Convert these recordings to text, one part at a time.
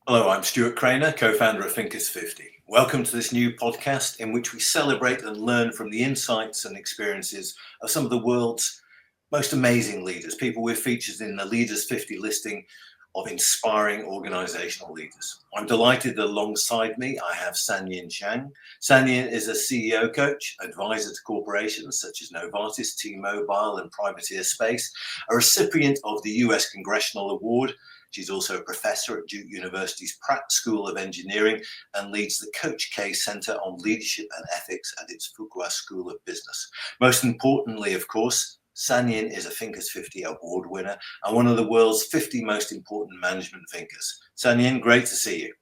Hello, I'm Stuart Craner, co-founder of Thinkers 50. Welcome to this new podcast in which we celebrate and learn from the insights and experiences of some of the world's most amazing leaders, people we've featured in the Leaders 50 listing of inspiring organizational leaders. I'm delighted that alongside me, I have Sanyin Chang. Sanyin is a CEO coach, advisor to corporations such as Novartis, T-Mobile, and Privateer Space, a recipient of the US Congressional Award. She's also a professor at Duke University's Pratt School of Engineering and leads the Coach K Center on Leadership and Ethics at its Fuqua School of Business. Most importantly, of course, Sanyin is a Thinkers 50 award winner and one of the world's 50 most important management thinkers. Sanyin, great to see you.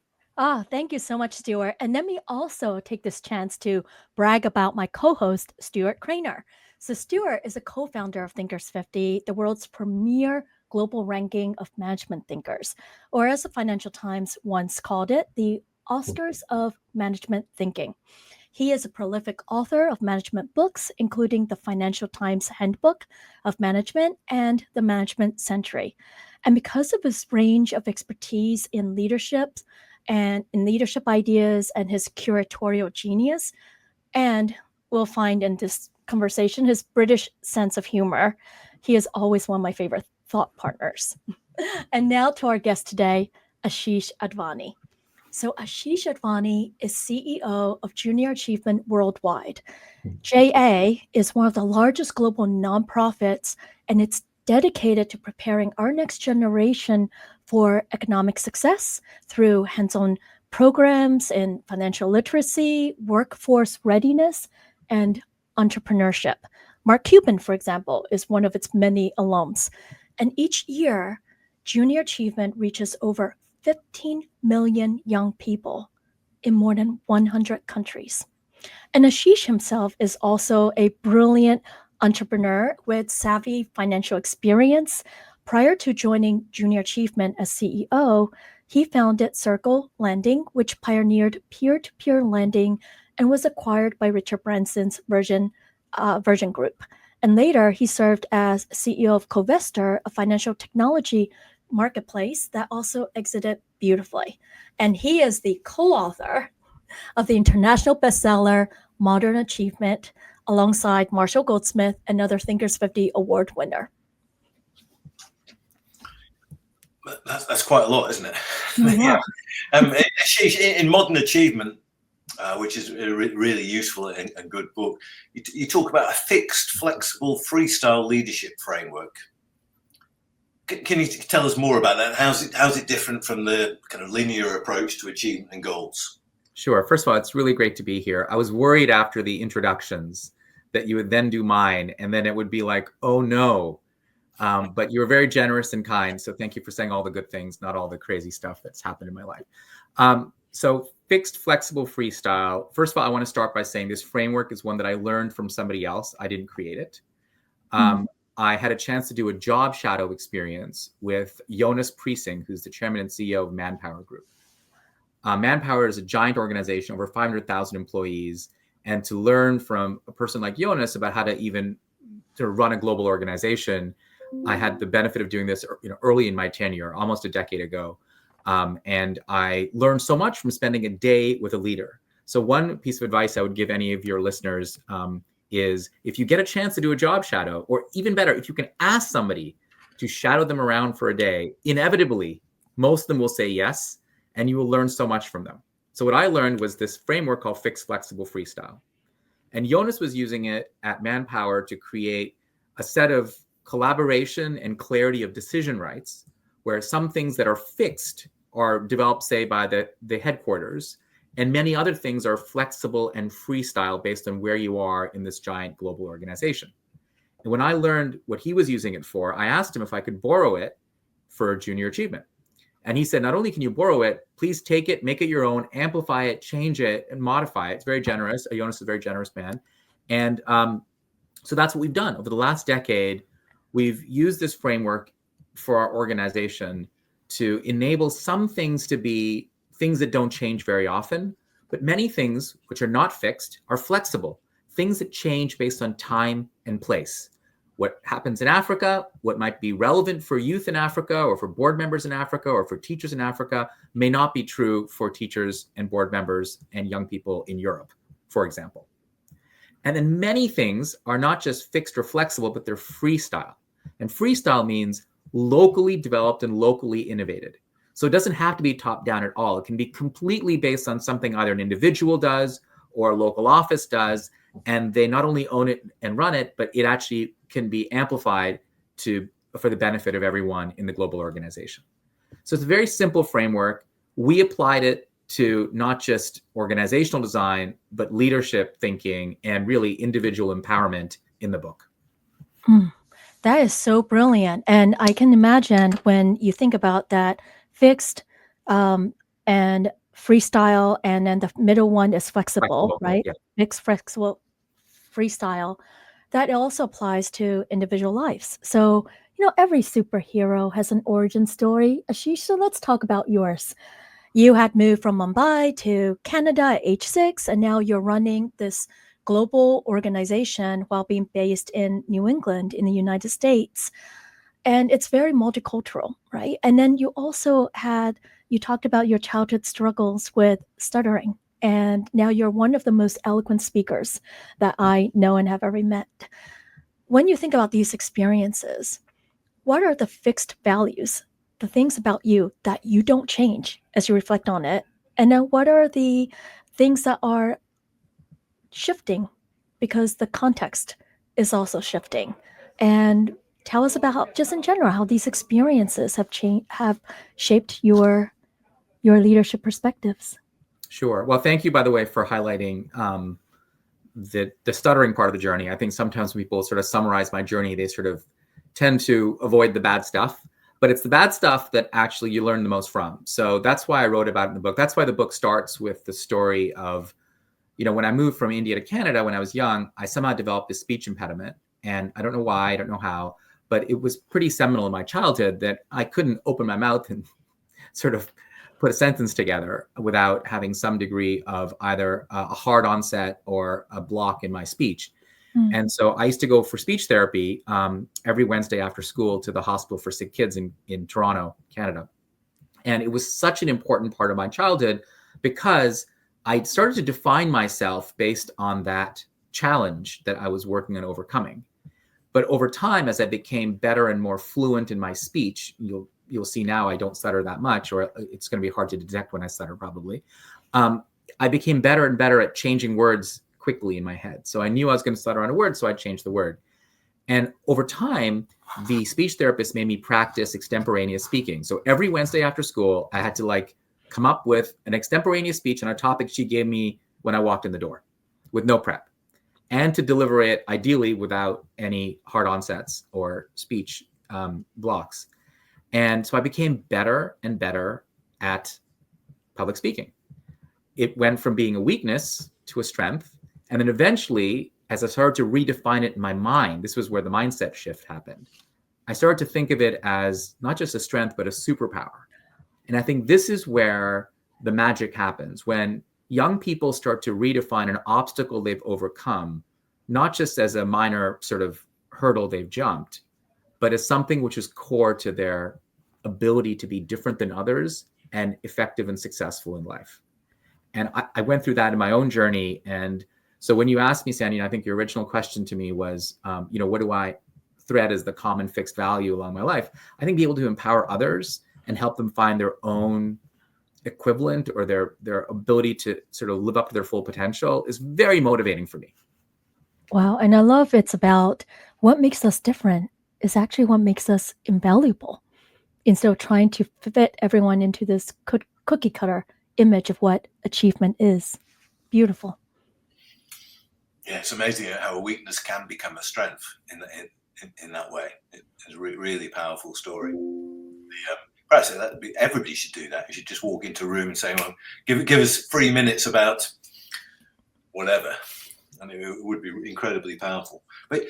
Thank you so much, Stuart. And let me also take this chance to brag about my co-host, Stuart Craner. So Stuart is a co-founder of Thinkers 50, the world's premier global ranking of management thinkers, or as the Financial Times once called it, the Oscars of management thinking. He is a prolific author of management books, including the Financial Times Handbook of Management and The Management Century. And because of his range of expertise in leadership and in leadership ideas and his curatorial genius, and we'll find in this conversation his British sense of humor, he is always one of my favorite thought partners. And now to our guest today, Asheesh Advani. So Asheesh Advani is CEO of Junior Achievement Worldwide. JA is one of the largest global nonprofits, and it's dedicated to preparing our next generation for economic success through hands-on programs in financial literacy, workforce readiness, and entrepreneurship. Mark Cuban, for example, is one of its many alums. And each year, Junior Achievement reaches over 15 million young people in more than 100 countries. And Asheesh himself is also a brilliant entrepreneur with savvy financial experience. Prior to joining Junior Achievement as CEO, he founded Circle Lending, which pioneered peer-to-peer lending and was acquired by Richard Branson's Virgin Group. And later, he served as CEO of Covestor, a financial technology marketplace that also exited beautifully. And he is the co-author of the international bestseller Modern Achievement, alongside Marshall Goldsmith, another Thinkers 50 award winner. That's quite a lot, isn't it? Yeah. In Modern Achievement, which is a really useful and good book, you talk about a fixed, flexible, freestyle leadership framework. Can you tell us more about that? How's it different from the kind of linear approach to achievement and goals? Sure. First of all, it's really great to be here. I was worried after the introductions that you would then do mine, and then it would be like, oh no. But you were very generous and kind. So thank you for saying all the good things, not all the crazy stuff that's happened in my life. So fixed, flexible, freestyle. First of all, I want to start by saying this framework is one that I learned from somebody else. I didn't create it. I had a chance to do a job shadow experience with Jonas Priesing, who's the chairman and CEO of Manpower Group. Manpower is a giant organization, over 500,000 employees. And to learn from a person like Jonas about how to run a global organization, I had the benefit of doing this early in my tenure, almost a decade ago. And I learned so much from spending a day with a leader. So one piece of advice I would give any of your listeners is if you get a chance to do a job shadow, or even better, if you can ask somebody to shadow them around for a day, inevitably, most of them will say yes, and you will learn so much from them. So what I learned was this framework called fixed, flexible, freestyle. And Jonas was using it at Manpower to create a set of collaboration and clarity of decision rights, where some things that are fixed are developed, say, by the headquarters, and many other things are flexible and freestyle based on where you are in this giant global organization. And when I learned what he was using it for, I asked him if I could borrow it for Junior Achievement. And he said, not only can you borrow it, please take it, make it your own, amplify it, change it, and modify it. It's very generous. Jonas is a very generous man. And so that's what we've done. Over the last decade, we've used this framework for our organization to enable some things to be things that don't change very often, but many things which are not fixed are flexible, things that change based on time and place. What happens in Africa, what might be relevant for youth in Africa or for board members in Africa or for teachers in Africa may not be true for teachers and board members and young people in Europe, for example. And then many things are not just fixed or flexible, but they're freestyle. And freestyle means locally developed and locally innovated. So it doesn't have to be top down at all. It can be completely based on something either an individual does or a local office does. And they not only own it and run it, but it actually can be amplified for the benefit of everyone in the global organization. So it's a very simple framework. We applied it to not just organizational design, but leadership thinking and really individual empowerment in the book. That is so brilliant. And I can imagine when you think about that fixed and freestyle, and then the middle one is flexible, right? Yeah. Fixed, flexible, freestyle. That also applies to individual lives. So, every superhero has an origin story. Asheesh, so let's talk about yours. You had moved from Mumbai to Canada at age 6, and now you're running this global organization while being based in New England in the United States. And it's very multicultural, right? And then you also you talked about your childhood struggles with stuttering. And now you're one of the most eloquent speakers that I know and have ever met. When you think about these experiences, what are the fixed values, the things about you that you don't change as you reflect on it? And then what are the things that are shifting because the context is also shifting? And tell us about just in general how these experiences have shaped your leadership perspectives. Sure. Well, thank you, by the way, for highlighting the stuttering part of the journey. I think sometimes when people sort of summarize my journey, they sort of tend to avoid the bad stuff, but it's the bad stuff that actually you learn the most from. So that's why I wrote about it in the book. That's why the book starts with the story of, when I moved from India to Canada when I was young, I somehow developed this speech impediment. And I don't know why, I don't know how, but it was pretty seminal in my childhood that I couldn't open my mouth and sort of put a sentence together without having some degree of either a hard onset or a block in my speech. And so I used to go for speech therapy every Wednesday after school to the hospital for sick kids in Toronto, Canada. And it was such an important part of my childhood because I started to define myself based on that challenge that I was working on overcoming. But over time, as I became better and more fluent in my speech, you'll see now I don't stutter that much, or it's going to be hard to detect when I stutter probably. I became better and better at changing words quickly in my head. So I knew I was going to stutter on a word, so I changed the word. And over time, the speech therapist made me practice extemporaneous speaking. So every Wednesday after school, I had to come up with an extemporaneous speech on a topic she gave me when I walked in the door with no prep, and to deliver it ideally without any hard onsets or speech blocks. And so I became better and better at public speaking. It went from being a weakness to a strength. And then eventually, as I started to redefine it in my mind, this was where the mindset shift happened. I started to think of it as not just a strength, but a superpower. And I think this is where the magic happens, when young people start to redefine an obstacle they've overcome, not just as a minor sort of hurdle they've jumped, but as something which is core to their ability to be different than others and effective and successful in life. And I went through that in my own journey. And so when you asked me, Sandy, I think your original question to me was, what do I thread as the common fixed value along my life? I think be able to empower others and help them find their own equivalent or their ability to sort of live up to their full potential is very motivating for me. Wow. And I love it's about what makes us different is actually what makes us invaluable, instead of trying to fit everyone into this cookie cutter image of what achievement is. Beautiful. Yeah, it's amazing how a weakness can become a strength in that way. It's a really powerful story. Perhaps everybody should do that. You should just walk into a room and say, well, give us 3 minutes about whatever. And it would be incredibly powerful. But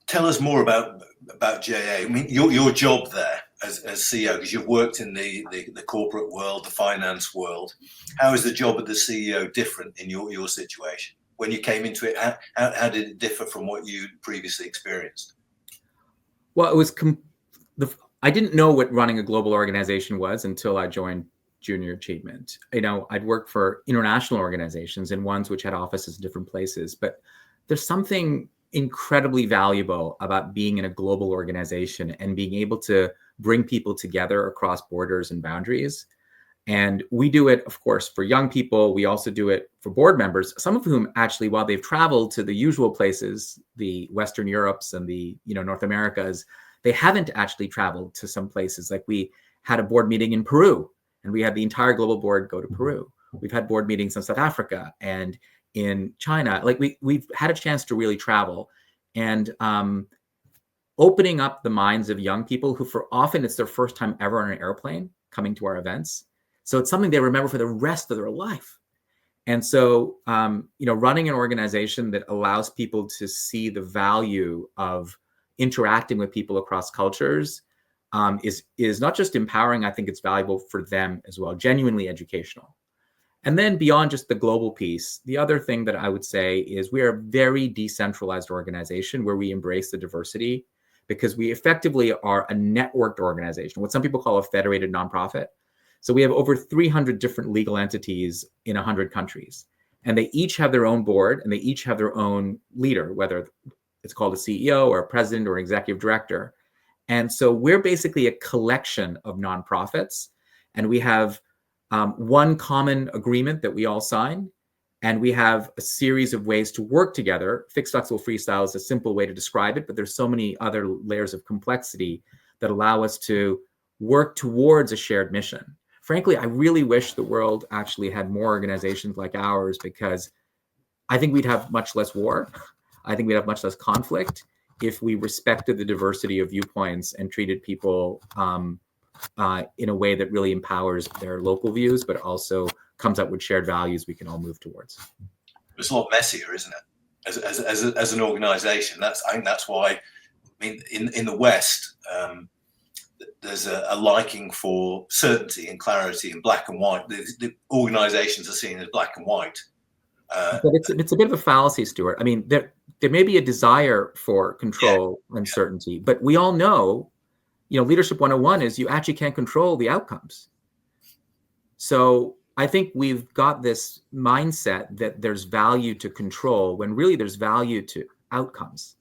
tell us more about JA. I mean, your job there as CEO, because you've worked in the corporate world, the finance world. How is the job of the CEO different in your situation? when you came into it? How did it differ from what you previously experienced? Well, it was I didn't know what running a global organization was until I joined Junior Achievement. I'd worked for international organizations and ones which had offices in different places, but there's something incredibly valuable about being in a global organization and being able to bring people together across borders and boundaries. And we do it, of course, for young people. We also do it for board members, some of whom actually, while they've traveled to the usual places, the Western Europes and the North Americas, they haven't actually traveled to some places. Like we had a board meeting in Peru, and we had the entire global board go to Peru. We've had board meetings in South Africa and in China. Like we've had a chance to really travel, and opening up the minds of young people who, for often, it's their first time ever on an airplane coming to our events. So it's something they remember for the rest of their life. And so, running an organization that allows people to see the value of interacting with people across cultures is not just empowering. I think it's valuable for them as well, genuinely educational. And then beyond just the global piece, the other thing that I would say is we are a very decentralized organization where we embrace the diversity, because we effectively are a networked organization, what some people call a federated nonprofit. So we have over 300 different legal entities in 100 countries, and they each have their own board and they each have their own leader, whether it's called a CEO or a president or executive director. And so we're basically a collection of nonprofits, and we have one common agreement that we all sign, and we have a series of ways to work together. Fixed, flexible, freestyle is a simple way to describe it, but there's so many other layers of complexity that allow us to work towards a shared mission. Frankly, I really wish the world actually had more organizations like ours, because I think we'd have much less war. I think we'd have much less conflict if we respected the diversity of viewpoints and treated people in a way that really empowers their local views, but also comes up with shared values we can all move towards. It's a lot messier, isn't it? As an organization, I think that's why. I mean, in the West, there's a liking for certainty and clarity and black and white. The organizations are seen as black and white. But it's a bit of a fallacy, Stuart. I mean, there may be a desire for control and certainty, but we all know, Leadership 101 is you actually can't control the outcomes. So I think we've got this mindset that there's value to control when really there's value to outcomes.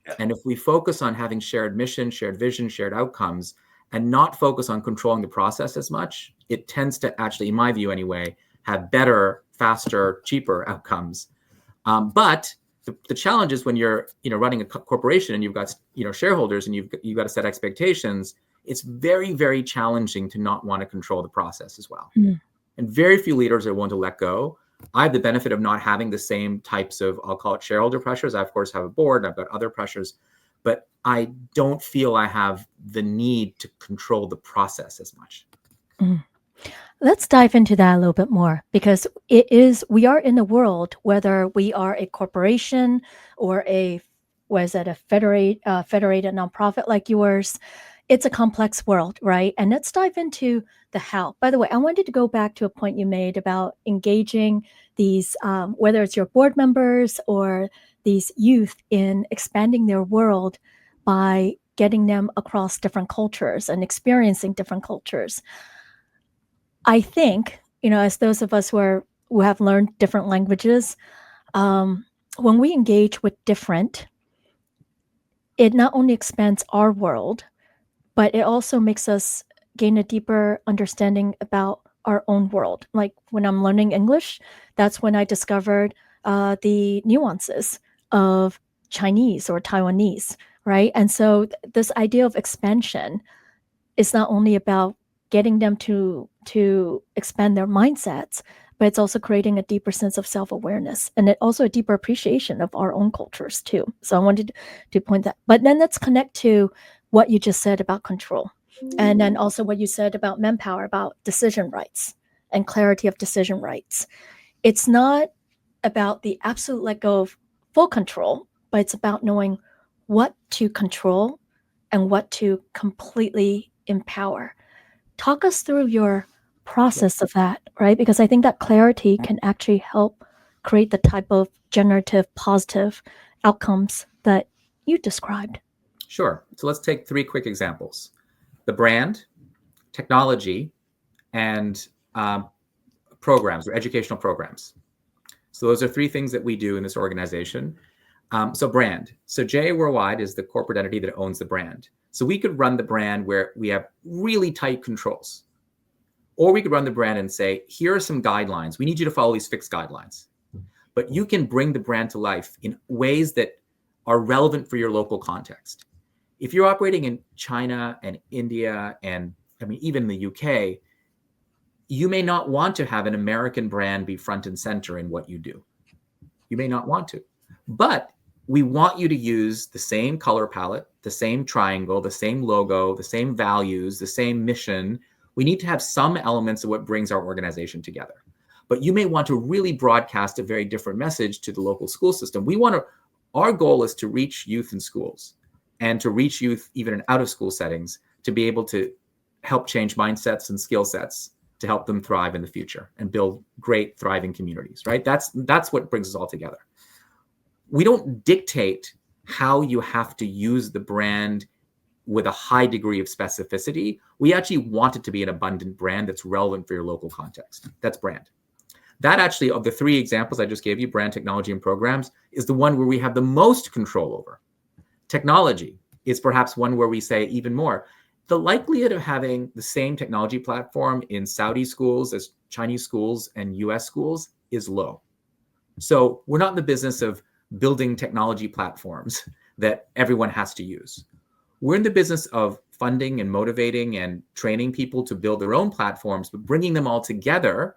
Yeah. And if we focus on having shared mission, shared vision, shared outcomes, and not focus on controlling the process as much, it tends to actually, in my view anyway, have better, faster, cheaper outcomes. But the challenge is when you're running a corporation and you've got shareholders and you've got to set expectations, it's very, very challenging to not want to control the process as well. Mm. And very few leaders are willing to let go. I have the benefit of not having the same types of, I'll call it shareholder pressures. I, of course, have a board and I've got other pressures, but I don't feel I have the need to control the process as much. Mm. Let's dive into that a little bit more, because we are in a world, whether we are a corporation or a federated nonprofit like yours, it's a complex world, right? And let's dive into the how. By the way, I wanted to go back to a point you made about engaging these, whether it's your board members or these youth, in expanding their world by getting them across different cultures and experiencing different cultures. I think, as those of us who have learned different languages, when we engage with different, it not only expands our world, but it also makes us gain a deeper understanding about our own world. Like when I'm learning English, that's when I discovered the nuances of Chinese or Taiwanese, right? And so this idea of expansion is not only about getting them to expand their mindsets, but it's also creating a deeper sense of self-awareness, and it also a deeper appreciation of our own cultures too. So I wanted to point that. But then let's connect to what you just said about control, and then also what you said about manpower, about decision rights and clarity of decision rights. It's not about the absolute let go of full control, but it's about knowing what to control and what to completely empower. Talk us through your process of that, right? Because I think that clarity can actually help create the type of generative positive outcomes that you described? Sure. So let's take 3 quick examples: the brand, technology, and programs or educational programs. So those are 3 things that we do in this organization. So brand. So JA Worldwide is the corporate entity that owns the brand. So we could run the brand where we have really tight controls. Or we could run the brand and say, here are some guidelines. We need you to follow these fixed guidelines. But you can bring the brand to life in ways that are relevant for your local context. If you're operating in China and India and even the UK, you may not want to have an American brand be front and center in what you do. You may not want to. But we want you to use the same color palette, the same triangle, the same logo, the same values, the same mission. We need to have some elements of what brings our organization together. But you may want to really broadcast a very different message to the local school system. Our goal is to reach youth in schools and to reach youth even in out of school settings, to be able to help change mindsets and skill sets to help them thrive in the future and build great, thriving communities, right? That's what brings us all together. We don't dictate how you have to use the brand with a high degree of specificity. We actually want it to be an abundant brand that's relevant for your local context. That's brand. That actually, of the 3 examples I just gave you, brand, technology, and programs, is the one where we have the most control over. Technology is perhaps one where we say even more. The likelihood of having the same technology platform in Saudi schools as Chinese schools and US schools is low. So we're not in the business of building technology platforms that everyone has to use. We're in the business of funding and motivating and training people to build their own platforms, but bringing them all together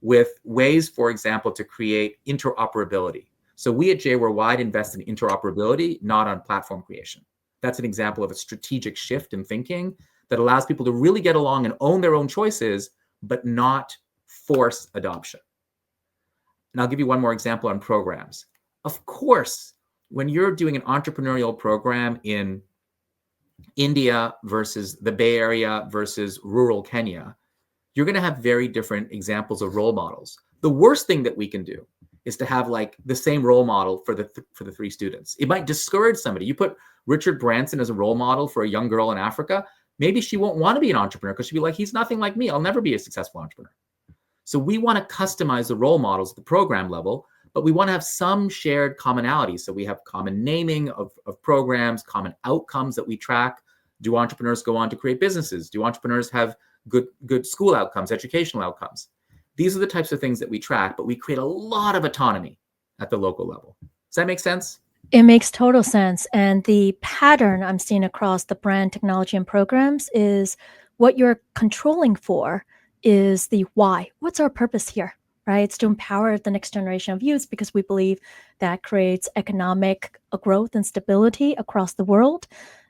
with ways, for example, to create interoperability. So we at JA Worldwide invest in interoperability, not on platform creation. That's an example of a strategic shift in thinking that allows people to really get along and own their own choices, but not force adoption. And I'll give you one more example on programs. Of course, when you're doing an entrepreneurial program in India versus the Bay Area versus rural Kenya, you're going to have very different examples of role models. The worst thing that we can do is to have like the same role model for the 3 students. It might discourage somebody. You put Richard Branson as a role model for a young girl in Africa, maybe she won't want to be an entrepreneur because she'll be like, he's nothing like me. I'll never be a successful entrepreneur. So we want to customize the role models at the program level, but we want to have some shared commonality. So we have common naming of programs, common outcomes that we track. Do entrepreneurs go on to create businesses? Do entrepreneurs have good school outcomes, educational outcomes? These are the types of things that we track, but we create a lot of autonomy at the local level. Does that make sense? It makes total sense. And the pattern I'm seeing across the brand, technology, and programs is what you're controlling for is the why. What's our purpose here, right? It's to empower the next generation of youth because we believe that creates economic growth and stability across the world.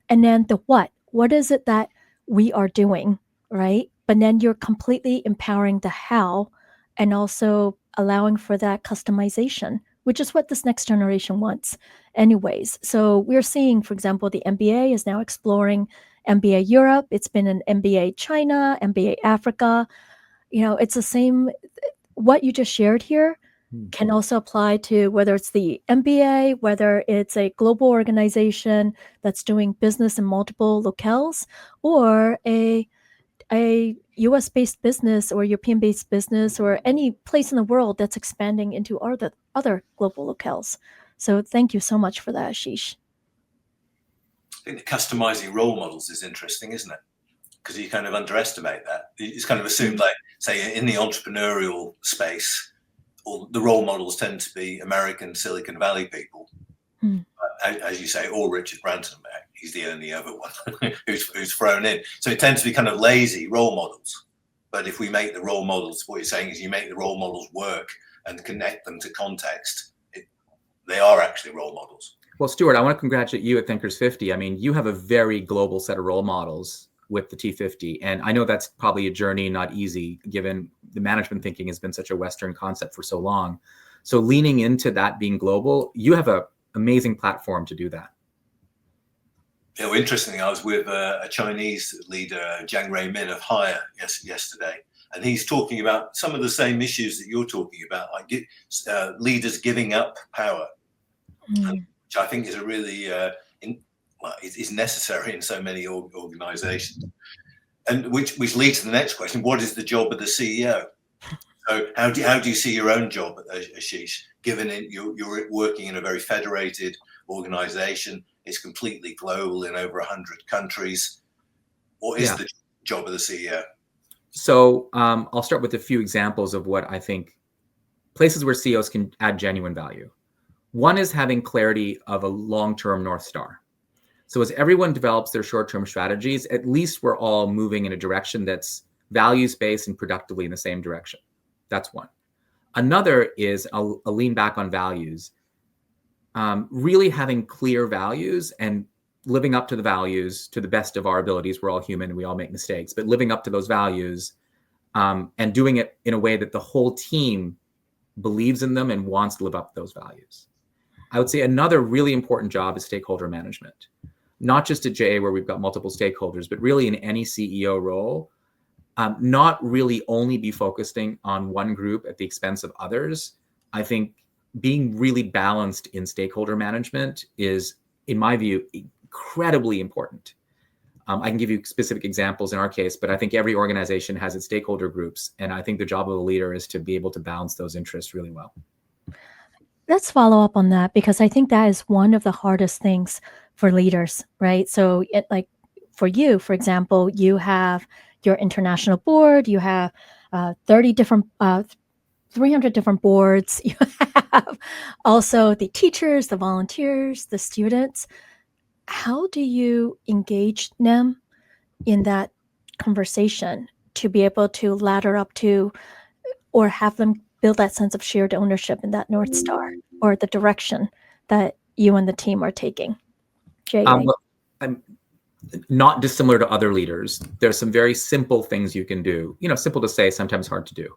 And then the what. What is it that we are doing, right? But then you're completely empowering the how and also allowing for that customization, which is what this next generation wants anyways. So we're seeing, for example, the MBA is now exploring MBA Europe. It's been an MBA China, MBA Africa. It's the same. What you just shared here can also apply to whether it's the MBA, whether it's a global organization that's doing business in multiple locales, or a US-based business or European-based business or any place in the world that's expanding into other global locales. So thank you so much for that, Asheesh. I think the customizing role models is interesting, isn't it? Because you kind of underestimate that. It's kind of assumed, like, say, in the entrepreneurial space, the role models tend to be American Silicon Valley people, as you say, or Richard Branson. He's the only other one who's thrown in. So it tends to be kind of lazy role models. But if we make the role models, what you're saying is you make the role models work and connect them to context, they are actually role models. Well, Stuart, I want to congratulate you at Thinkers 50. I mean, you have a very global set of role models with the T50. And I know that's probably a journey not easy, given the management thinking has been such a Western concept for so long. So leaning into that being global, you have an amazing platform to do that. Interestingly, I was with a Chinese leader, Jiang Reimin of Haier, yesterday, and he's talking about some of the same issues that you're talking about, like leaders giving up power, which I think is a really is necessary in so many organizations. And which leads to the next question: what is the job of the CEO? So how do you see your own job, Asheesh, given you're working in a very federated organization? It's completely global in over 100 countries. What is the job of the CEO? So I'll start with a few examples of what I think places where CEOs can add genuine value. One is having clarity of a long-term North Star. So as everyone develops their short-term strategies, at least we're all moving in a direction that's values-based and productively in the same direction. That's one. Another is a lean back on values. Really having clear values and living up to the values to the best of our abilities. We're all human and we all make mistakes, but living up to those values and doing it in a way that the whole team believes in them and wants to live up to those values. I would say another really important job is stakeholder management. Not just at JA where we've got multiple stakeholders, but really in any CEO role, not really only be focusing on one group at the expense of others. I think being really balanced in stakeholder management is, in my view, incredibly important. I can give you specific examples in our case, but I think every organization has its stakeholder groups. And I think the job of the leader is to be able to balance those interests really well. Let's follow up on that, because I think that is one of the hardest things for leaders, right? So like for you, for example, you have your international board, you have 300 different boards, you have also the teachers, the volunteers, the students. How do you engage them in that conversation to be able to ladder up to or have them build that sense of shared ownership in that North Star or the direction that you and the team are taking? Well, I'm not dissimilar to other leaders. There's some very simple things you can do. Simple to say, sometimes hard to do.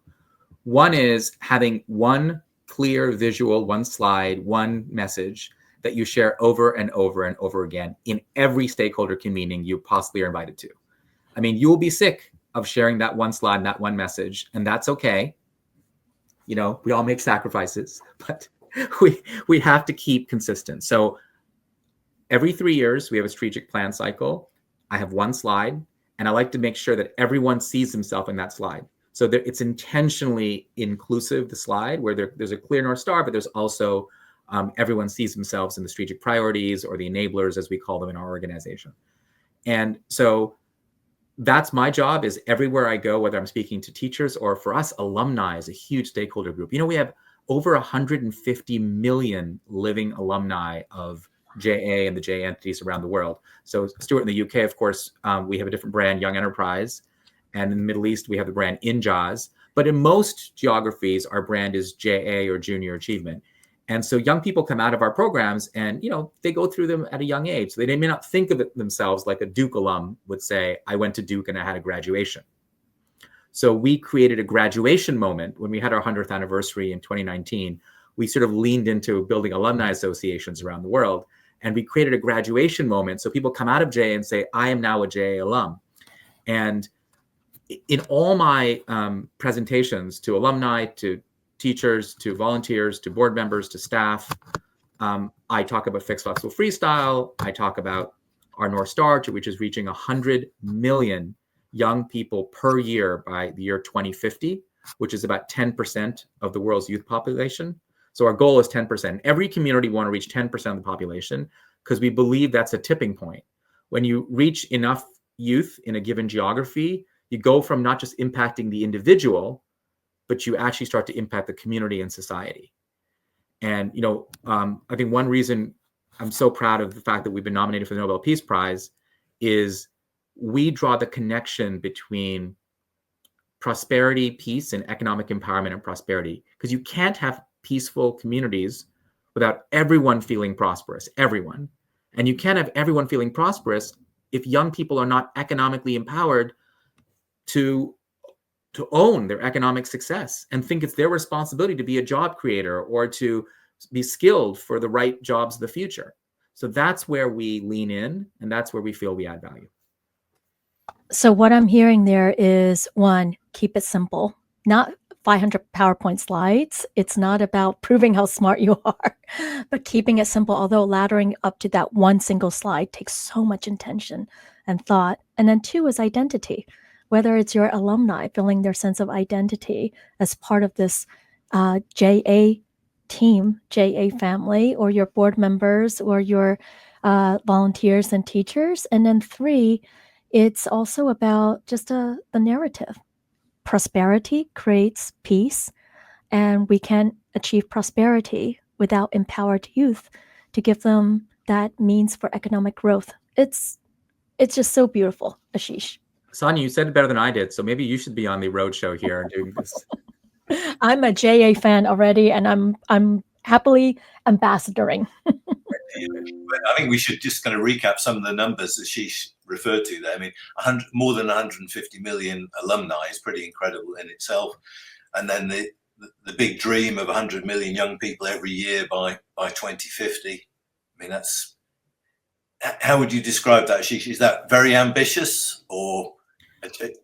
One is having one clear visual, one slide, one message that you share over and over and over again in every stakeholder meeting you possibly are invited to. I mean, you will be sick of sharing that one slide and that one message, and that's okay. We all make sacrifices, but we have to keep consistent. So every 3 years, we have a strategic plan cycle. I have one slide, and I like to make sure that everyone sees himself in that slide. So it's intentionally inclusive, the slide, where there's a clear North Star, but there's also everyone sees themselves in the strategic priorities or the enablers, as we call them in our organization. And so that's my job, is everywhere I go, whether I'm speaking to teachers or for us, alumni is a huge stakeholder group. We have over 150 million living alumni of JA and the JA entities around the world. So Stuart, in the UK, of course, we have a different brand, Young Enterprise. And in the Middle East, we have the brand INJAZ. But in most geographies, our brand is JA or Junior Achievement. And so young people come out of our programs and, they go through them at a young age. So they may not think of it themselves like a Duke alum would say, I went to Duke and I had a graduation. So we created a graduation moment when we had our 100th anniversary in 2019. We sort of leaned into building alumni associations around the world. And we created a graduation moment. So people come out of JA and say, I am now a JA alum. And in all my presentations to alumni, to teachers, to volunteers, to board members, to staff, I talk about fixed, flexible, freestyle. I talk about our North Star, which is reaching 100 million young people per year by the year 2050, which is about 10% of the world's youth population. So our goal is 10%. Every community want to reach 10% of the population because we believe that's a tipping point. When you reach enough youth in a given geography, you go from not just impacting the individual, but you actually start to impact the community and society. And, I think one reason I'm so proud of the fact that we've been nominated for the Nobel Peace Prize is we draw the connection between prosperity, peace, and economic empowerment and prosperity. Because you can't have peaceful communities without everyone feeling prosperous, everyone. And you can't have everyone feeling prosperous if young people are not economically empowered to own their economic success and think it's their responsibility to be a job creator or to be skilled for the right jobs of the future. So that's where we lean in, and that's where we feel we add value. So what I'm hearing there is, one, keep it simple, not 500 PowerPoint slides. It's not about proving how smart you are, but keeping it simple, although laddering up to that one single slide takes so much intention and thought. And then two is identity, whether it's your alumni feeling their sense of identity as part of this JA team, JA family, or your board members or your volunteers and teachers. And then three, it's also about just the narrative. Prosperity creates peace, and we can achieve prosperity without empowered youth to give them that means for economic growth. It's just so beautiful, Asheesh. Sonia, you said it better than I did, so maybe you should be on the roadshow here and doing this. I'm a JA fan already, and I'm happily ambassadoring. I think we should just kind of recap some of the numbers that she referred to there. I mean, more than 150 million alumni is pretty incredible in itself. And then the big dream of 100 million young people every year by 2050. I mean, that's, how would you describe that, Asheesh? Is that very ambitious, or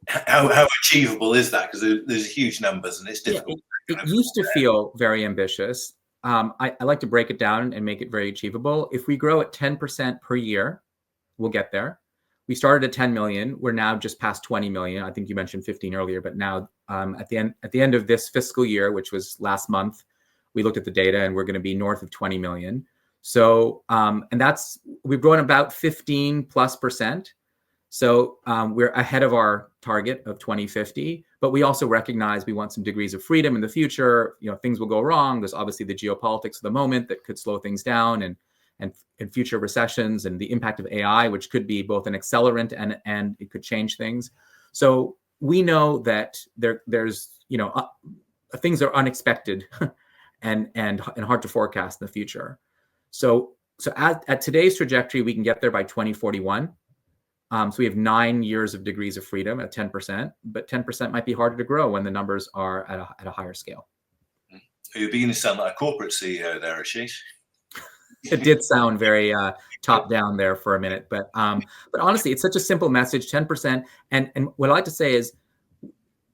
how achievable is that? Because there's huge numbers and it's difficult. It used to feel very ambitious. I like to break it down and make it very achievable. If we grow at 10% per year, we'll get there. We started at 10 million. We're now just past 20 million. I think you mentioned 15 earlier, but now at the end of this fiscal year, which was last month, we looked at the data and we're going to be north of 20 million. So, and we've grown about 15+%. So we're ahead of our target of 2050, but we also recognize we want some degrees of freedom in the future. You know, things will go wrong. There's obviously the geopolitics of the moment that could slow things down, and future recessions, and the impact of AI, which could be both an accelerant and it could change things. So we know that there's things are unexpected and hard to forecast in the future. So at today's trajectory, we can get there by 2041. So we have 9 years of degrees of freedom at 10%, but 10% might be harder to grow when the numbers are at a higher scale. You're beginning to sound like a corporate CEO there, Asheesh. It did sound very top down there for a minute, but honestly, it's such a simple message, 10%. And what I like to say is,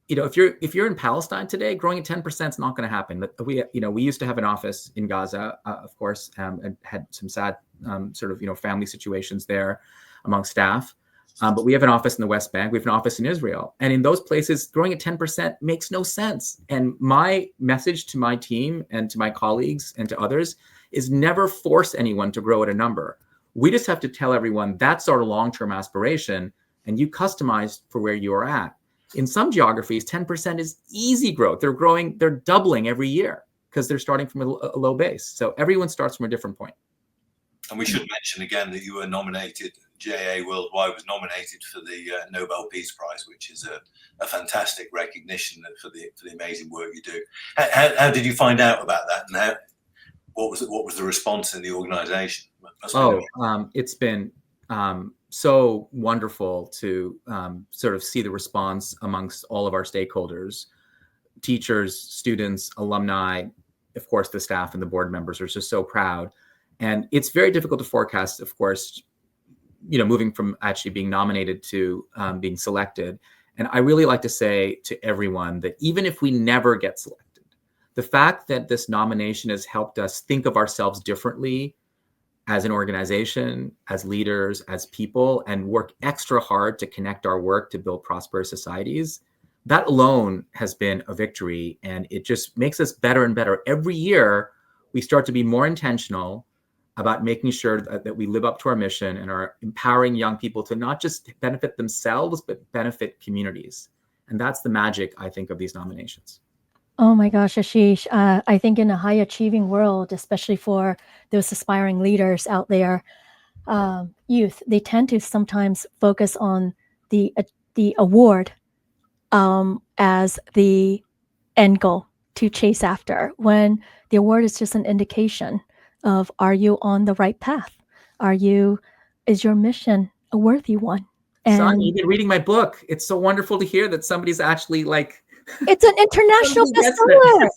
if you're in Palestine today, growing at 10% is not going to happen. But we used to have an office in Gaza, of course, and had some sad family situations there among staff. But we have an office in the West Bank. We have an office in Israel. And in those places, growing at 10% makes no sense. And my message to my team and to my colleagues and to others is never force anyone to grow at a number. We just have to tell everyone that's our long-term aspiration, and you customize for where you are at. In some geographies, 10% is easy growth. They're doubling every year because they're starting from a low base. So everyone starts from a different point. And we should mention again that you were nominated, JA Worldwide was nominated for the Nobel Peace Prize, which is a fantastic recognition for the amazing work you do. How did you find out about that, and what was the response in the organization? It's been so wonderful to sort of see the response amongst all of our stakeholders, teachers, students, alumni, of course, the staff and the board members are just so proud. And it's very difficult to forecast, of course, moving from actually being nominated to being selected. And I really like to say to everyone that even if we never get selected, the fact that this nomination has helped us think of ourselves differently as an organization, as leaders, as people, and work extra hard to connect our work to build prosperous societies, that alone has been a victory. And it just makes us better and better. Every year, we start to be more intentional about making sure that we live up to our mission and are empowering young people to not just benefit themselves, but benefit communities. And that's the magic, I think, of these nominations. Oh my gosh, Asheesh. I think in a high achieving world, especially for those aspiring leaders out there, youth, they tend to sometimes focus on the award as the end goal to chase after, when the award is just an indication of, are you on the right path? Is your mission a worthy one? And Sonia, you've been reading my book. It's so wonderful to hear that somebody's actually like... It's an international bestseller.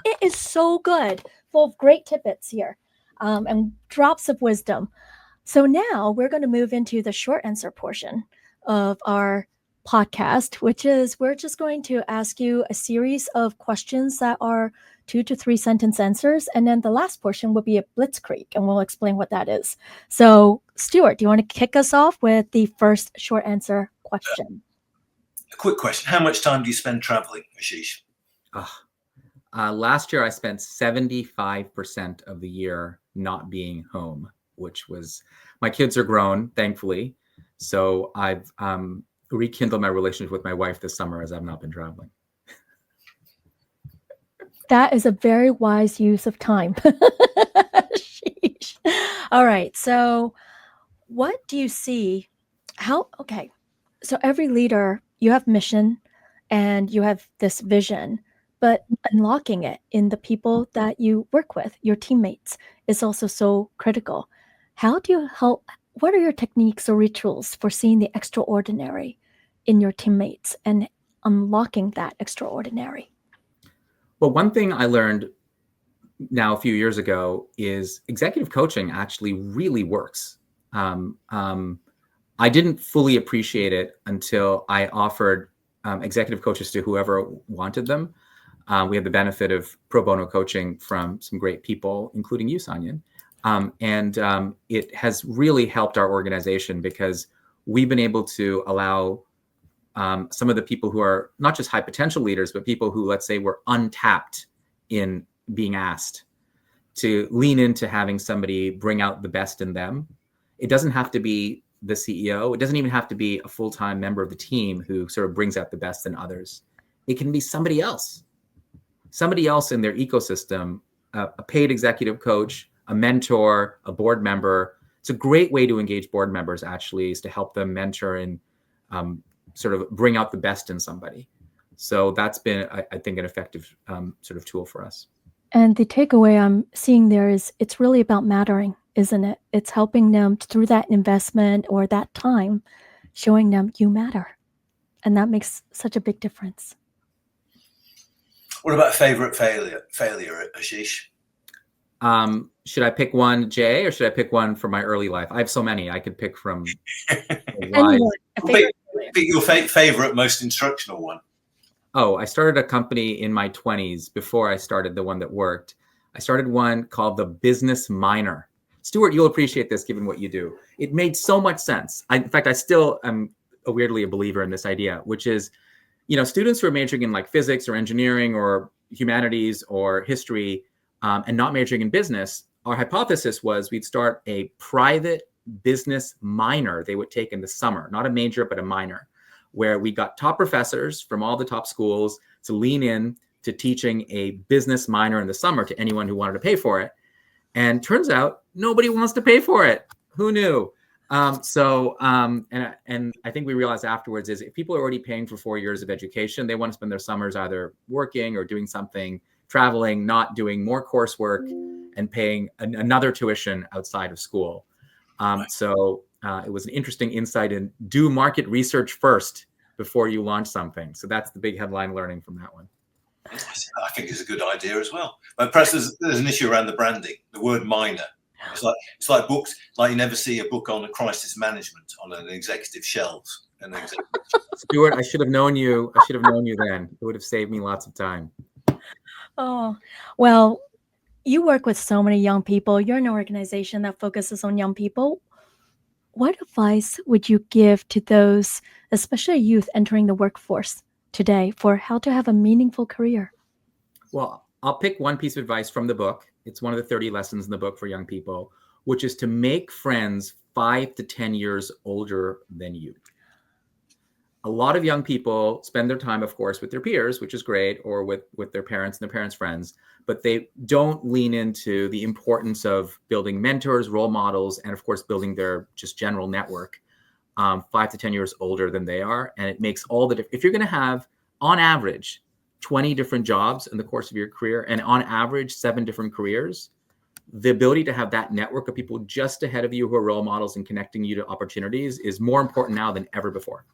It is so good, full of great tidbits here, and drops of wisdom. So now we're going to move into the short answer portion. of our podcast, which is we're just going to ask you a series of questions that are 2 to 3 sentence answers. And then the last portion will be a blitzkrieg, and we'll explain what that is. So, Stuart, do you want to kick us off with the first short answer question? A quick question. How much time do you spend traveling, Asheesh? Last year, I spent 75% of the year not being home, which was, my kids are grown, thankfully. So I've rekindled my relationship with my wife this summer as I've not been traveling. That is a very wise use of time. Sheesh. All right. So what do you see? Okay. So every leader, you have mission and you have this vision, but unlocking it in the people that you work with, your teammates, is also so critical. How do you help? What are your techniques or rituals for seeing the extraordinary in your teammates and unlocking that extraordinary? Well, one thing I learned now a few years ago is executive coaching actually really works. I didn't fully appreciate it until I offered executive coaches to whoever wanted them. We have the benefit of pro bono coaching from some great people, including you, Sanyan. And it has really helped our organization because we've been able to allow some of the people who are not just high potential leaders, but people who, let's say, were untapped in being asked to lean into having somebody bring out the best in them. It doesn't have to be the CEO. It doesn't even have to be a full-time member of the team who sort of brings out the best in others. It can be somebody else in their ecosystem, a paid executive coach, a mentor, a board member. It's a great way to engage board members, actually, is to help them mentor and sort of bring out the best in somebody. So that's been, I think, an effective sort of tool for us. And the takeaway I'm seeing there is it's really about mattering, isn't it? It's helping them through that investment or that time, showing them you matter. And that makes such a big difference. What about favorite failure, Asheesh? Should I pick one, Jay, or should I pick one from my early life? I have so many I could pick from. Anyone, pick your favorite, most instructional one. Oh, I started a company in my 20s before I started the one that worked. I started one called the Business Minor. Stuart, you'll appreciate this given what you do. It made so much sense. In fact, I still am weirdly a believer in this idea, which is, students who are majoring in like physics or engineering or humanities or history and not majoring in business, our hypothesis was we'd start a private business minor they would take in the summer, not a major, but a minor, where we got top professors from all the top schools to lean in to teaching a business minor in the summer to anyone who wanted to pay for it. And turns out nobody wants to pay for it. Who knew? And I think we realized afterwards is if people are already paying for 4 years of education, they want to spend their summers either working or doing something, traveling, not doing more coursework and paying another tuition outside of school. It was an interesting insight in do market research first before you launch something. So that's the big headline learning from that one. I think it's a good idea as well. But perhaps there's an issue around the branding, the word minor. It's like books, like you never see a book on a crisis management on an executive shelf. Stuart, I should have known you. I should have known you then. It would have saved me lots of time. Oh, well, you work with so many young people. You're an organization that focuses on young people. What advice would you give to those, especially youth entering the workforce today, for how to have a meaningful career? Well, I'll pick one piece of advice from the book. It's one of the 30 lessons in the book for young people, which is to make friends 5 to 10 years older than you. A lot of young people spend their time, of course, with their peers, which is great, or with their parents and their parents' friends, but they don't lean into the importance of building mentors, role models, and of course, building their just general network 5 to 10 years older than they are. And it makes all the difference. If you're going to have, on average, 20 different jobs in the course of your career, and on average, 7 different careers, the ability to have that network of people just ahead of you who are role models and connecting you to opportunities is more important now than ever before.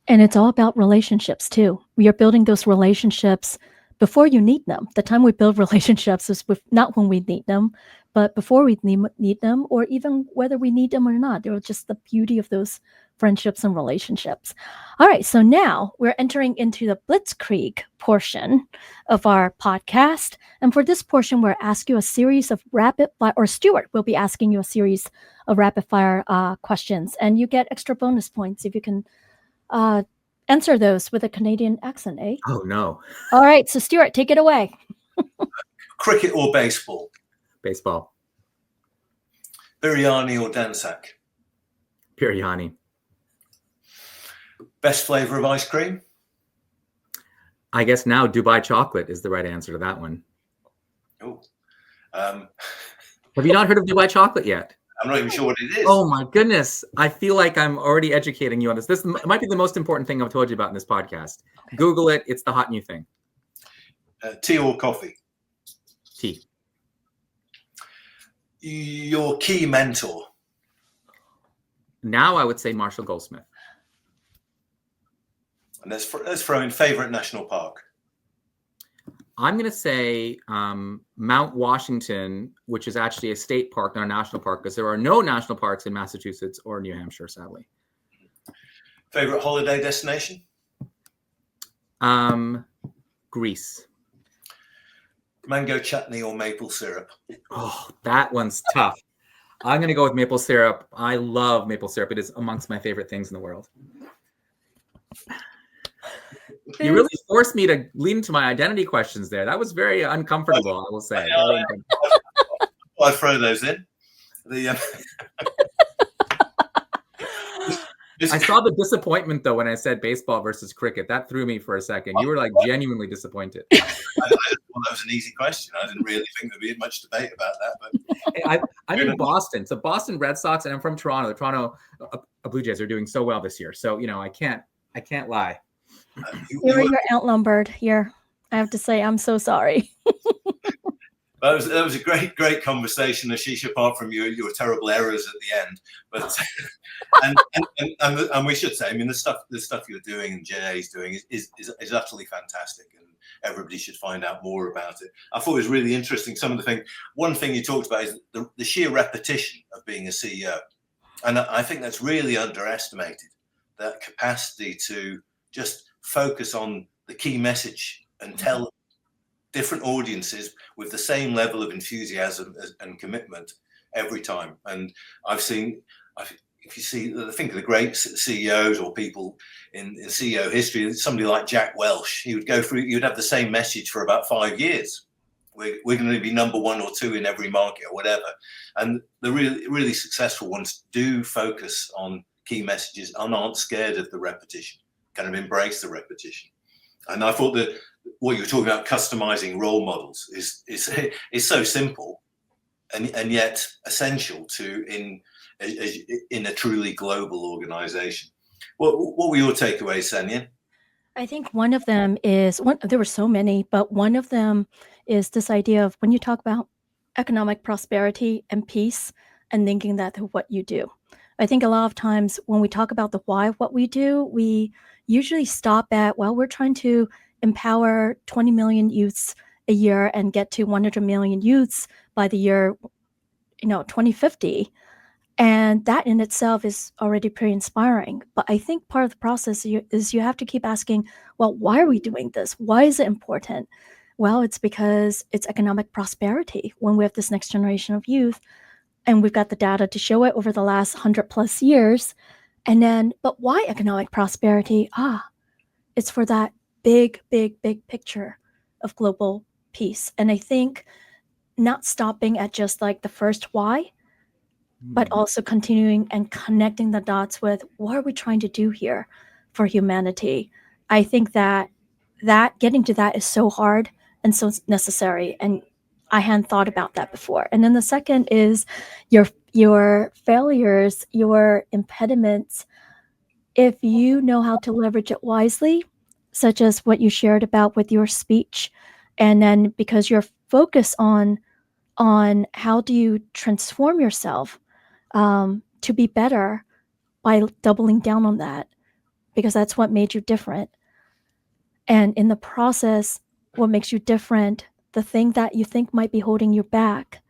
And it's all about relationships too. We are building those relationships before you need them. The time we build relationships is not when we need them, but before we need them, or even whether we need them or not. They're just the beauty of those friendships and relationships. All right, so now we're entering into the Blitzkrieg portion of our podcast. And for this portion, we'll ask you a series of rapid fire, or Stuart will be asking you a series of rapid fire questions. And you get extra bonus points if you can answer those with a Canadian accent, eh? Oh, no. All right, so Stuart, take it away. Cricket or baseball? Baseball. Biryani or dansak? Biryani. Best flavor of ice cream? I guess now Dubai chocolate is the right answer to that one. Oh, have you not heard of Dubai chocolate yet? I'm not even sure what it is. Oh my goodness. I feel like I'm already educating you on this. This might be the most important thing I've told you about in this podcast. Okay. Google it. It's the hot new thing. Tea or coffee? Tea. Your key mentor? Now I would say Marshall Goldsmith. And let's throw in favorite national park. I'm going to say Mount Washington, which is actually a state park, not a national park, because there are no national parks in Massachusetts or New Hampshire, sadly. Favorite holiday destination? Greece. Mango chutney or maple syrup? Oh, that one's tough. I'm going to go with maple syrup. I love maple syrup. It is amongst my favorite things in the world. You really forced me to lean into my identity questions there. That was very uncomfortable, I will say. I'll throw those in. I saw the disappointment, though, when I said baseball versus cricket. That threw me for a second. You were like genuinely disappointed. Well, that was an easy question. I didn't really think there'd be much debate about that. But hey, I'm in Boston. So Boston Red Sox, and I'm from Toronto. The Toronto Blue Jays are doing so well this year. So, I can't lie. You're outnumbered here. I have to say, I'm so sorry. That was a great conversation, Asheesh. Apart from your terrible errors at the end, but and we should say, I mean, the stuff you're doing and JA is doing is utterly fantastic, and everybody should find out more about it. I thought it was really interesting. One thing you talked about is the sheer repetition of being a CEO, and I think that's really underestimated. That capacity to just focus on the key message and tell different audiences with the same level of enthusiasm and commitment every time. And if you think of the great CEOs or people in CEO history, somebody like Jack Welch, you'd have the same message for about 5 years. We're going to be number 1 or 2 in every market or whatever. And the really successful ones do focus on key messages and aren't scared of the repetition, kind of embrace the repetition. And I thought that what you were talking about, customizing role models, is so simple and yet essential in a truly global organization. What were your takeaways, Sanyan? I think one of them is there were so many, but one of them is this idea of when you talk about economic prosperity and peace and linking that to what you do. I think a lot of times when we talk about the why of what we do, we usually stop at, well, we're trying to empower 20 million youths a year and get to 100 million youths by the year 2050. And that in itself is already pretty inspiring. But I think part of the process is you have to keep asking, well, why are we doing this? Why is it important? Well, it's because it's economic prosperity when we have this next generation of youth. And we've got the data to show it over the last 100+ years. And then, but why economic prosperity? It's for that big picture of global peace. And I think not stopping at just like the first why, but also continuing and connecting the dots with what are we trying to do here for humanity. I think that getting to that is so hard and so necessary. And I hadn't thought about that before. And then the second is your failures, your impediments. If you know how to leverage it wisely, such as what you shared about with your speech, and then because you're focused on how do you transform yourself to be better by doubling down on that, because that's what made you different. And in the process, what makes you different, the thing that you think might be holding you back,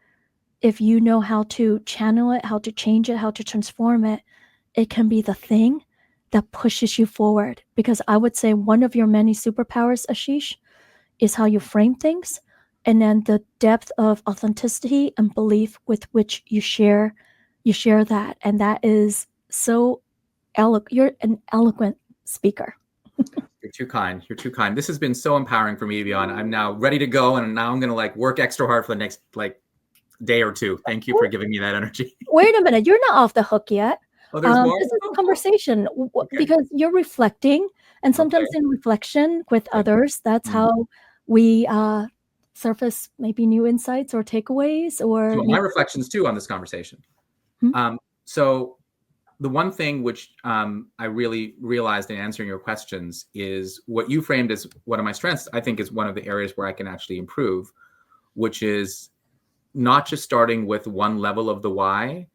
if you know how to channel it, how to change it, how to transform it, it can be the thing that pushes you forward. Because I would say one of your many superpowers, Asheesh, is how you frame things, and then the depth of authenticity and belief with which you share that. And that is so you're an eloquent speaker. You're too kind. You're too kind. This has been so empowering for me to be on. I'm now ready to go, and now I'm going to like work extra hard for the next like day or two. Thank you for giving me that energy. Wait a minute, you're not off the hook yet. Oh, there's more? This is a conversation because you're reflecting, and sometimes in reflection with others, that's how we surface maybe new insights or takeaways or my reflections too on this conversation. So the one thing which I really realized in answering your questions is what you framed as one of my strengths, I think is one of the areas where I can actually improve, which is not just starting with one level of the why,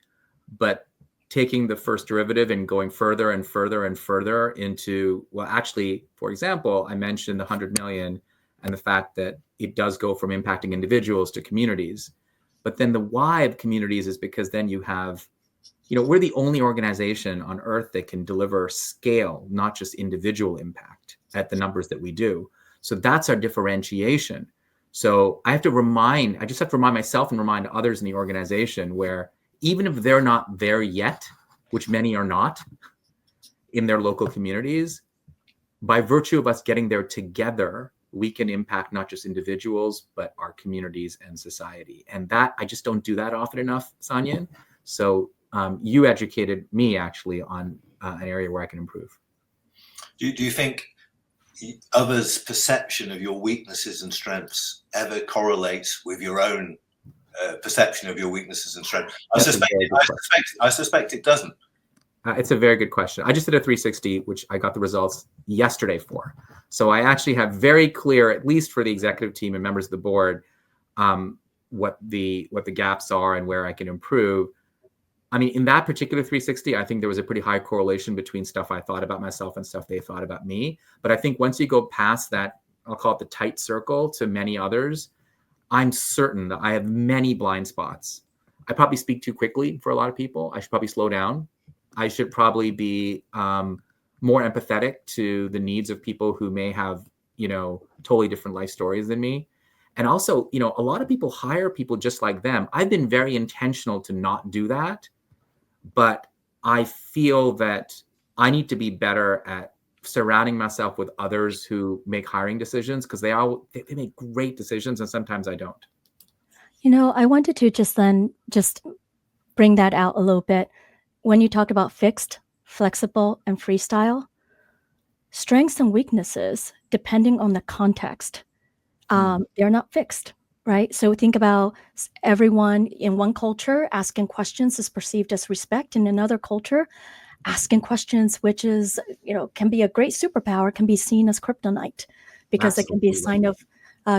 but taking the first derivative and going further and further and further into, well, actually, for example, I mentioned the 100 million and the fact that it does go from impacting individuals to communities. But then the why of communities is because then you have, we're the only organization on earth that can deliver scale, not just individual impact at the numbers that we do. So that's our differentiation. So I just have to remind myself and remind others in the organization where even if they're not there yet, which many are not in their local communities, by virtue of us getting there together, we can impact not just individuals, but our communities and society. And that, I just don't do that often enough, Sanyan. So you educated me actually on an area where I can improve. Do you think others' perception of your weaknesses and strengths ever correlates with your own perception of your weaknesses and strengths? I suspect it doesn't. It's a very good question. I just did a 360, which I got the results yesterday for. So I actually have very clear, at least for the executive team and members of the board, what the gaps are and where I can improve. I mean, in that particular 360, I think there was a pretty high correlation between stuff I thought about myself and stuff they thought about me. But I think once you go past that, I'll call it the tight circle to many others, I'm certain that I have many blind spots. I probably speak too quickly for a lot of people. I should probably slow down. I should probably be more empathetic to the needs of people who may have, totally different life stories than me. And also, a lot of people hire people just like them. I've been very intentional to not do that. But I feel that I need to be better at surrounding myself with others who make hiring decisions, because they make great decisions and sometimes I don't. I wanted to just bring that out a little bit. When you talk about fixed, flexible, and freestyle, strengths and weaknesses, depending on the context, they're not fixed. Right. So think about everyone in one culture asking questions is perceived as respect. In another culture, asking questions, which is, can be a great superpower, can be seen as kryptonite because it can be a sign of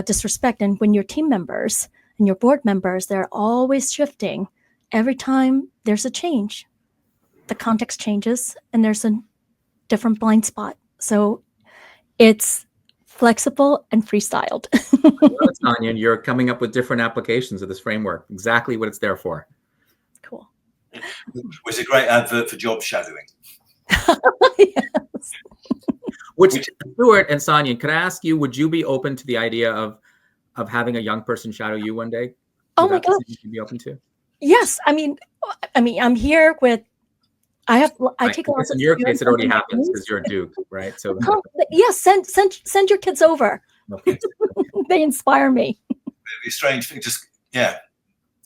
disrespect. And when your team members and your board members, they're always shifting. Every time there's a change, the context changes and there's a different blind spot. So it's flexible and freestyled. Tanya, you're coming up with different applications of this framework. Exactly what it's there for. Cool. It was a great advert for job shadowing. Yes. Which Stuart and Sonia, could I ask you, would you be open to the idea of having a young person shadow you one day? Oh my gosh. You'd be open to? Yes. I mean, I'm here with. I take a lot. In your case, it already happens because you're a Duke, right? So yes, send your kids over. Okay. They inspire me. It's a strange thing.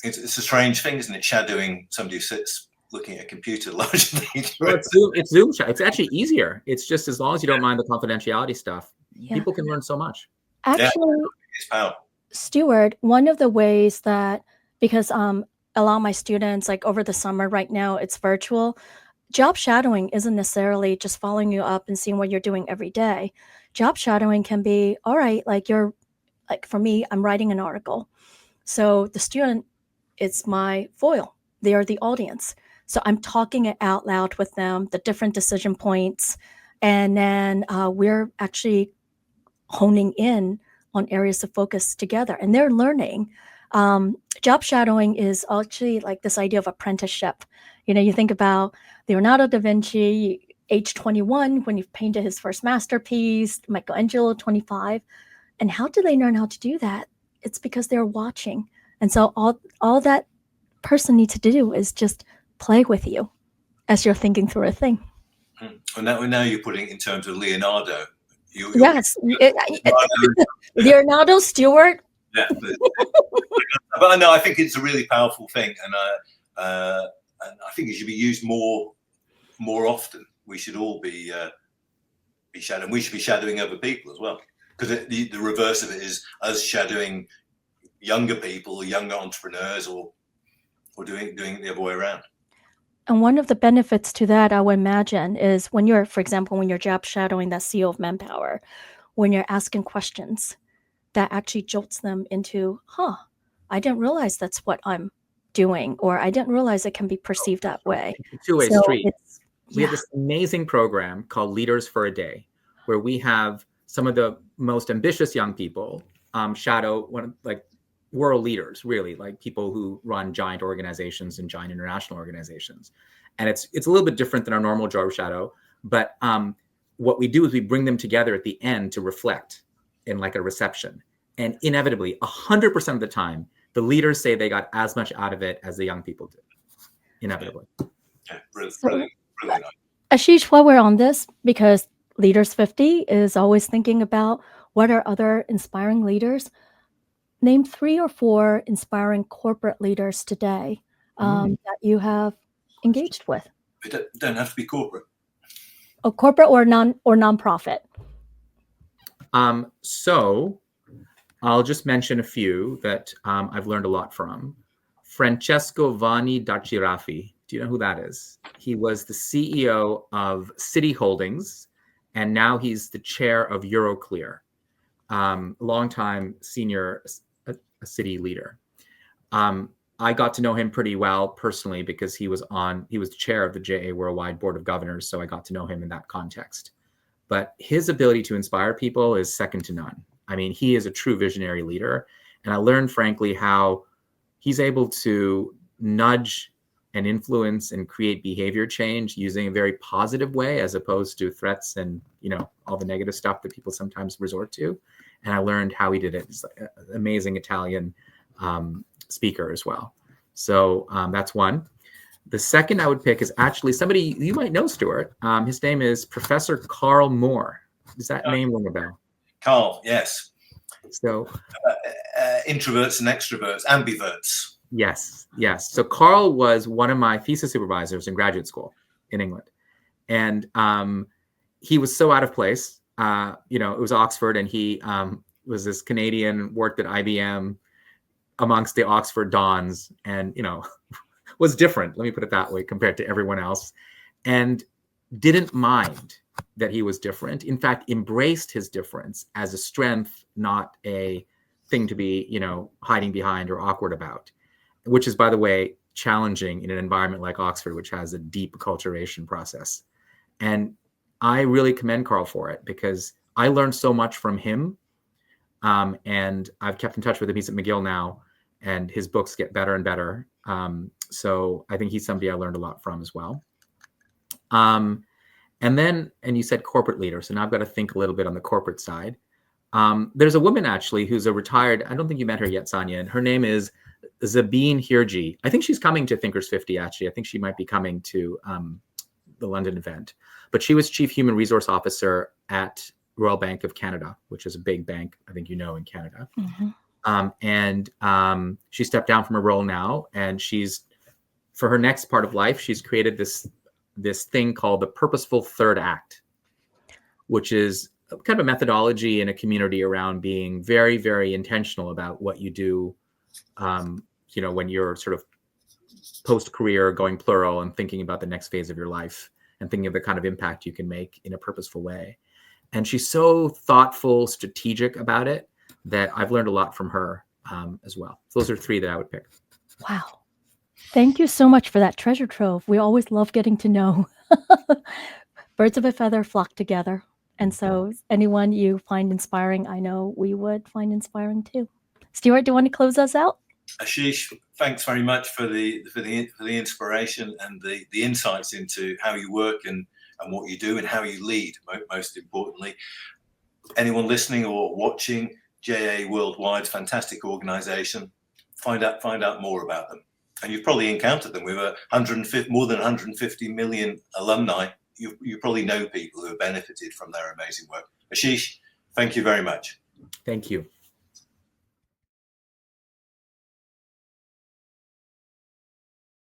It's a strange thing, isn't it? Shadowing somebody who sits looking at a computer largely. Well, it's Zoom. It's actually easier. It's just as long as you don't mind the confidentiality stuff, people can learn so much. Actually, it's powerful. Stuart, one of the ways that, because a lot of my students, like over the summer right now, it's virtual. Job shadowing isn't necessarily just following you up and seeing what you're doing every day. Job shadowing can be, all right, like for me, I'm writing an article. So the student, it's my foil. They are the audience. So I'm talking it out loud with them, the different decision points. And then we're actually honing in on areas of focus together, and they're learning. Job shadowing is actually like this idea of apprenticeship. You think about Leonardo da Vinci, age 21, when he painted his first masterpiece, Michelangelo, 25. And how do they learn how to do that? It's because they're watching. And so all that person needs to do is just play with you as you're thinking through a thing. And now you're putting it in terms of Leonardo. Yes. Leonardo, Stewart. Yeah. But no, I think it's a really powerful thing. And I think it should be used more often. We should all be shadowing. We should be shadowing other people as well. Because the reverse of it is us shadowing younger people, younger entrepreneurs, or doing it the other way around. And one of the benefits to that, I would imagine, is when you're, for example, when you're job shadowing that CEO of Manpower, when you're asking questions, that actually jolts them into, I didn't realize that's what I'm doing, or I didn't realize it can be perceived that way. It's a two-way street. We have this amazing program called Leaders for a Day, where we have some of the most ambitious young people shadow world leaders, really, like people who run giant organizations and giant international organizations. And it's a little bit different than our normal job shadow, but what we do is we bring them together at the end to reflect in like a reception. And inevitably, 100% of the time, the leaders say they got as much out of it as the young people did. Inevitably. Yeah, brilliant. Asheesh, while we're on this, because Leaders 50 is always thinking about what are other inspiring leaders, name 3 or 4 inspiring corporate leaders today that you have engaged with. It don't have to be corporate. Oh, corporate or nonprofit. So I'll just mention a few that I've learned a lot from. Francesco Vanni d'Archirafi. Do you know who that is? He was the CEO of City Holdings, and now he's the chair of Euroclear, longtime senior city leader. I got to know him pretty well personally because he was the chair of the JA Worldwide Board of Governors, so I got to know him in that context. But his ability to inspire people is second to none. I mean, he is a true visionary leader, and I learned, frankly, how he's able to nudge and influence and create behavior change using a very positive way, as opposed to threats and all the negative stuff that people sometimes resort to. And I learned how he did it. He's like an amazing Italian speaker as well. So that's one. The second I would pick is actually somebody you might know, Stuart. His name is Professor Carl Moore. Does that name ring a bell? Carl, yes. So introverts and extroverts, ambiverts. Yes. So Carl was one of my thesis supervisors in graduate school in England. And he was so out of place. It was Oxford, and he was this Canadian, worked at IBM amongst the Oxford dons, and, was different, let me put it that way, compared to everyone else, and didn't mind that he was different. In fact, embraced his difference as a strength, not a thing to be, hiding behind or awkward about, which is, by the way, challenging in an environment like Oxford, which has a deep acculturation process. And I really commend Carl for it, because I learned so much from him. And I've kept in touch with him. He's at McGill now, and his books get better and better. So I think he's somebody I learned a lot from as well. And you said corporate leader. So now I've got to think a little bit on the corporate side. There's a woman actually who's a retired, I don't think you met her yet, Sonia, and her name is Zabine Hirji. I think she's coming to Thinkers 50, actually. I think she might be coming to the London event. But she was Chief Human Resource Officer at Royal Bank of Canada, which is a big bank, I think in Canada. Mm-hmm. She stepped down from her role now, and for her next part of life, she's created this thing called the Purposeful Third Act, which is kind of a methodology in a community around being very, very intentional about what you do, when you're sort of post-career, going plural, and thinking about the next phase of your life and thinking of the kind of impact you can make in a purposeful way. And she's so thoughtful, strategic about it, that I've learned a lot from her as well. So those are 3 that I would pick. Wow. Thank you so much for that treasure trove. We always love getting to know. Birds of a feather flock together. And so anyone you find inspiring, I know we would find inspiring too. Stuart, do you want to close us out? Asheesh, thanks very much for the inspiration and the insights into how you work and what you do and how you lead, most importantly. Anyone listening or watching, JA Worldwide's fantastic organization, find out more about them. And you've probably encountered them with more than 150 million alumni. You probably know people who have benefited from their amazing work. Asheesh, thank you very much. Thank you.